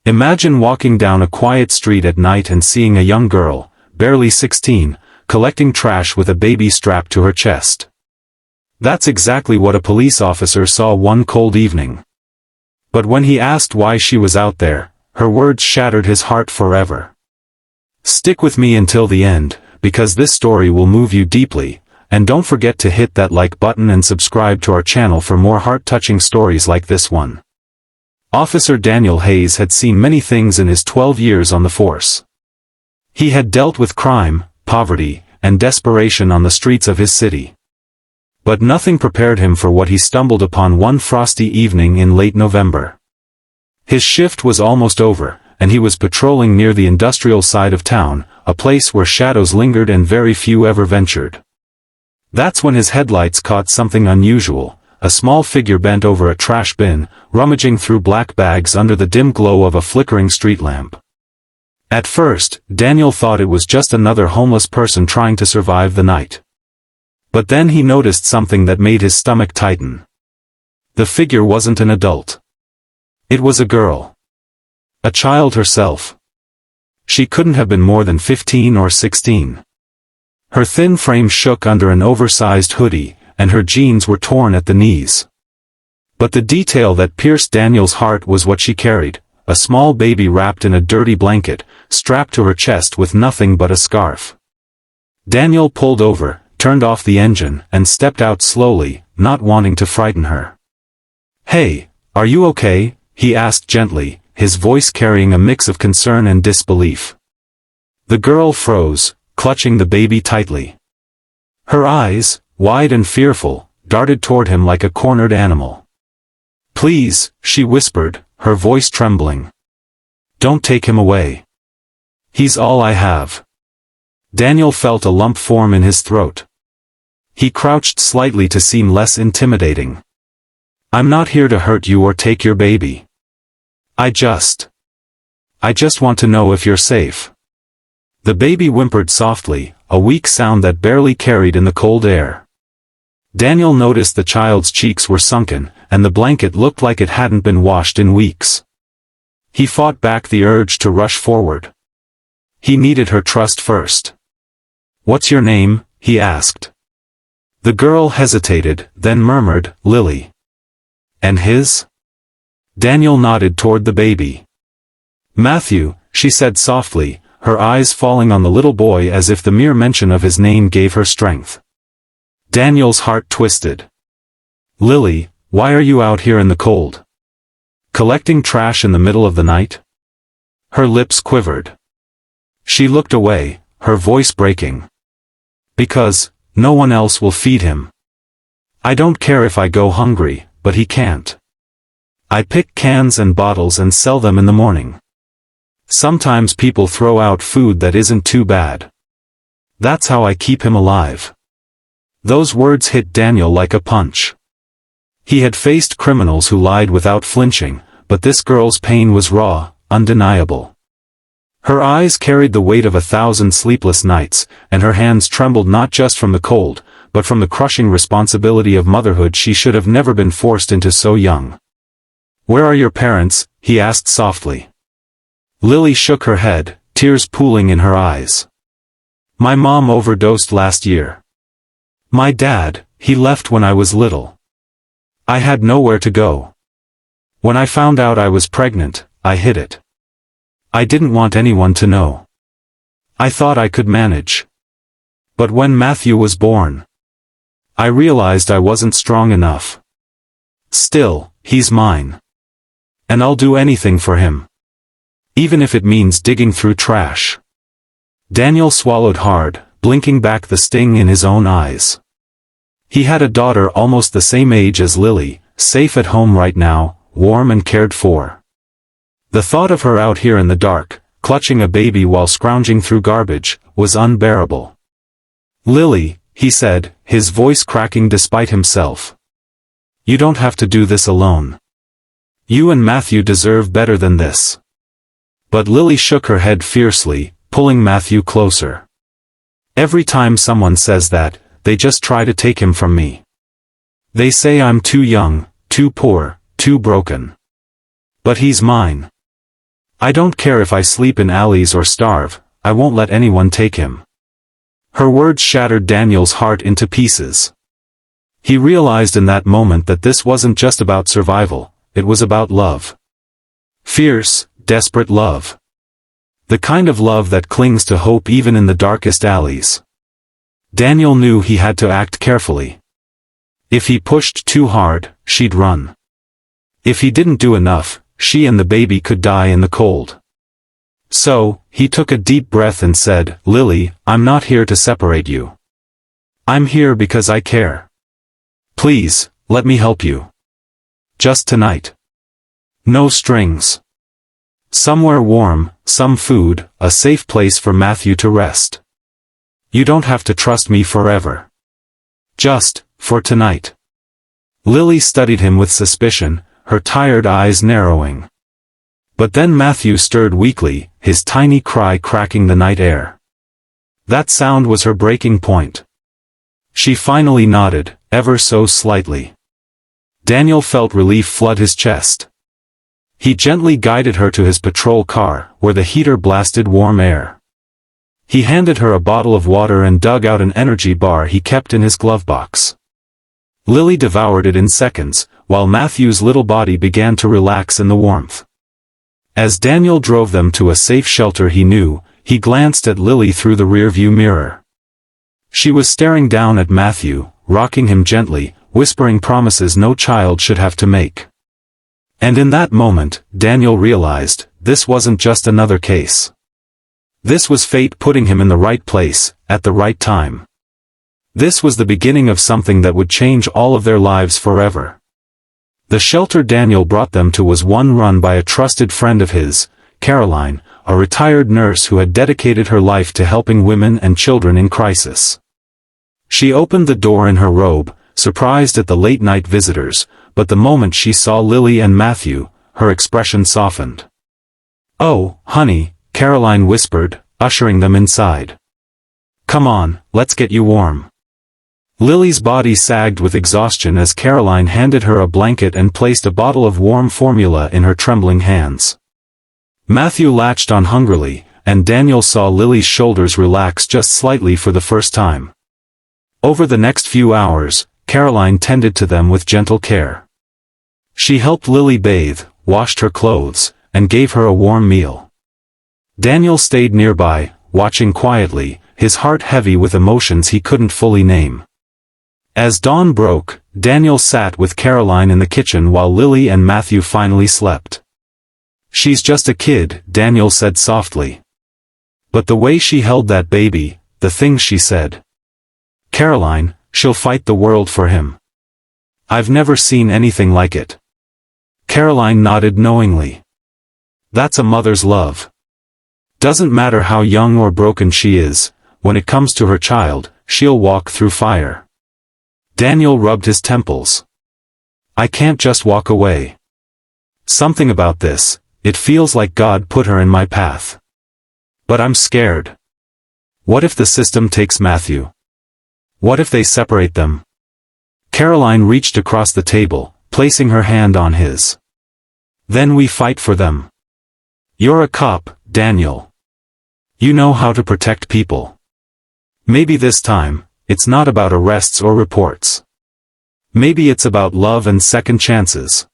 Imagine walking down a quiet street at night and seeing a young girl, barely 16, collecting trash with a baby strapped to her chest. That's exactly what a police officer saw one cold evening. But when he asked why she was out there, her words shattered his heart forever. Stick with me until the end, because this story will move you deeply, and don't forget to hit that like button and subscribe to our channel for more heart-touching stories like this one. Officer Daniel Hayes had seen many things in his 12 years on the force. He had dealt with crime, poverty, and desperation on the streets of his city. But nothing prepared him for what he stumbled upon one frosty evening in late November. His shift was almost over, and he was patrolling near the industrial side of town, a place where shadows lingered and very few ever ventured. That's when his headlights caught something unusual, a small figure bent over a trash bin, rummaging through black bags under the dim glow of a flickering street lamp. At first, Daniel thought it was just another homeless person trying to survive the night. But then he noticed something that made his stomach tighten. The figure wasn't an adult. It was a girl. A child herself. She couldn't have been more than 15 or 16. Her thin frame shook under an oversized hoodie, and her jeans were torn at the knees. But the detail that pierced Daniel's heart was what she carried, a small baby wrapped in a dirty blanket, strapped to her chest with nothing but a scarf. Daniel pulled over, turned off the engine, and stepped out slowly, not wanting to frighten her. "Hey, are you okay?" he asked gently, his voice carrying a mix of concern and disbelief. The girl froze, clutching the baby tightly. Her eyes, wide and fearful, darted toward him like a cornered animal. "Please," she whispered, her voice trembling. "Don't take him away. He's all I have." Daniel felt a lump form in his throat. He crouched slightly to seem less intimidating. "I'm not here to hurt you or take your baby. I just want to know if you're safe." The baby whimpered softly, a weak sound that barely carried in the cold air. Daniel noticed the child's cheeks were sunken, and the blanket looked like it hadn't been washed in weeks. He fought back the urge to rush forward. He needed her trust first. "What's your name?" he asked. The girl hesitated, then murmured, "Lily." "And his?" Daniel nodded toward the baby. "Matthew," she said softly, her eyes falling on the little boy as if the mere mention of his name gave her strength. Daniel's heart twisted. "Lily, why are you out here in the cold? Collecting trash in the middle of the night?" Her lips quivered. She looked away, her voice breaking. "Because no one else will feed him. I don't care if I go hungry, but he can't. I pick cans and bottles and sell them in the morning. Sometimes people throw out food that isn't too bad. That's how I keep him alive." Those words hit Daniel like a punch. He had faced criminals who lied without flinching, but this girl's pain was raw, undeniable. Her eyes carried the weight of 1,000 sleepless nights, and her hands trembled not just from the cold, but from the crushing responsibility of motherhood she should have never been forced into so young. "Where are your parents?" he asked softly. Lily shook her head, tears pooling in her eyes. "My mom overdosed last year. My dad, he left when I was little. I had nowhere to go. When I found out I was pregnant, I hid it. I didn't want anyone to know. I thought I could manage. But when Matthew was born, I realized I wasn't strong enough. Still, he's mine. And I'll do anything for him. Even if it means digging through trash." Daniel swallowed hard, blinking back the sting in his own eyes. He had a daughter almost the same age as Lily, safe at home right now, warm and cared for. The thought of her out here in the dark, clutching a baby while scrounging through garbage, was unbearable. "Lily," he said, his voice cracking despite himself. "You don't have to do this alone. You and Matthew deserve better than this." But Lily shook her head fiercely, pulling Matthew closer. "Every time someone says that, they just try to take him from me. They say I'm too young, too poor, too broken. But he's mine. I don't care if I sleep in alleys or starve, I won't let anyone take him. Her words shattered Daniel's heart into pieces. He realized in that moment that this wasn't just about survival, it was about love. Fierce, desperate love. The kind of love that clings to hope even in the darkest alleys. Daniel knew he had to act carefully. If he pushed too hard, she'd run. If he didn't do enough, she and the baby could die in the cold. So, he took a deep breath and said, "Lily, I'm not here to separate you. I'm here because I care. Please, let me help you. Just tonight. No strings. Somewhere warm, some food, a safe place for Matthew to rest. You don't have to trust me forever. Just, for tonight." Lily studied him with suspicion, her tired eyes narrowing. But then Matthew stirred weakly, his tiny cry cracking the night air. That sound was her breaking point. She finally nodded, ever so slightly. Daniel felt relief flood his chest. He gently guided her to his patrol car, where the heater blasted warm air. He handed her a bottle of water and dug out an energy bar he kept in his glove box. Lily devoured it in seconds, while Matthew's little body began to relax in the warmth. As Daniel drove them to a safe shelter he knew, he glanced at Lily through the rearview mirror. She was staring down at Matthew, rocking him gently, whispering promises no child should have to make. And in that moment, Daniel realized, this wasn't just another case. This was fate putting him in the right place, at the right time. This was the beginning of something that would change all of their lives forever. The shelter Daniel brought them to was one run by a trusted friend of his, Caroline, a retired nurse who had dedicated her life to helping women and children in crisis. She opened the door in her robe, surprised at the late-night visitors, but the moment she saw Lily and Matthew, her expression softened. "Oh, honey," Caroline whispered, ushering them inside. "Come on, let's get you warm." Lily's body sagged with exhaustion as Caroline handed her a blanket and placed a bottle of warm formula in her trembling hands. Matthew latched on hungrily, and Daniel saw Lily's shoulders relax just slightly for the first time. Over the next few hours, Caroline tended to them with gentle care. She helped Lily bathe, washed her clothes, and gave her a warm meal. Daniel stayed nearby, watching quietly, his heart heavy with emotions he couldn't fully name. As dawn broke, Daniel sat with Caroline in the kitchen while Lily and Matthew finally slept. "She's just a kid," Daniel said softly. But the way she held that baby, the things she said. "Caroline, she'll fight the world for him. I've never seen anything like it." Caroline nodded knowingly. "That's a mother's love. Doesn't matter how young or broken she is, when it comes to her child, she'll walk through fire." Daniel rubbed his temples. "I can't just walk away. Something about this, it feels like God put her in my path. But I'm scared. What if the system takes Matthew? What if they separate them?" Caroline reached across the table, placing her hand on his. "Then we fight for them. You're a cop, Daniel. You know how to protect people. Maybe this time, it's not about arrests or reports. Maybe it's about love and second chances."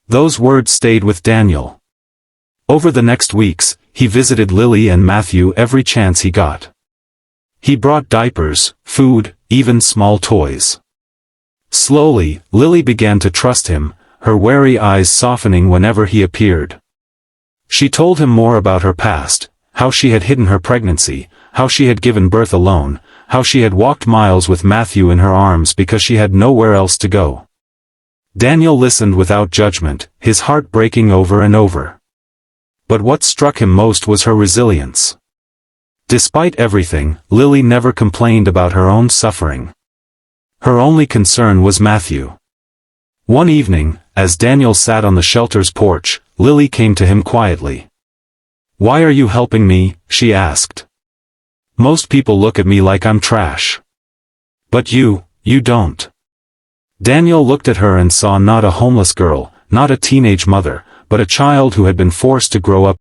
Those words stayed with Daniel. Over the next weeks, he visited Lily and Matthew every chance he got. He brought diapers, food, even small toys. Slowly, Lily began to trust him, her wary eyes softening whenever he appeared. She told him more about her past, how she had hidden her pregnancy, how she had given birth alone, how she had walked miles with Matthew in her arms because she had nowhere else to go. Daniel listened without judgment, his heart breaking over and over. But what struck him most was her resilience. Despite everything, Lily never complained about her own suffering. Her only concern was Matthew. One evening, as Daniel sat on the shelter's porch, Lily came to him quietly. "Why are you helping me?" she asked. "Most people look at me like I'm trash. But you don't." Daniel looked at her and saw not a homeless girl, not a teenage mother, but a child who had been forced to grow up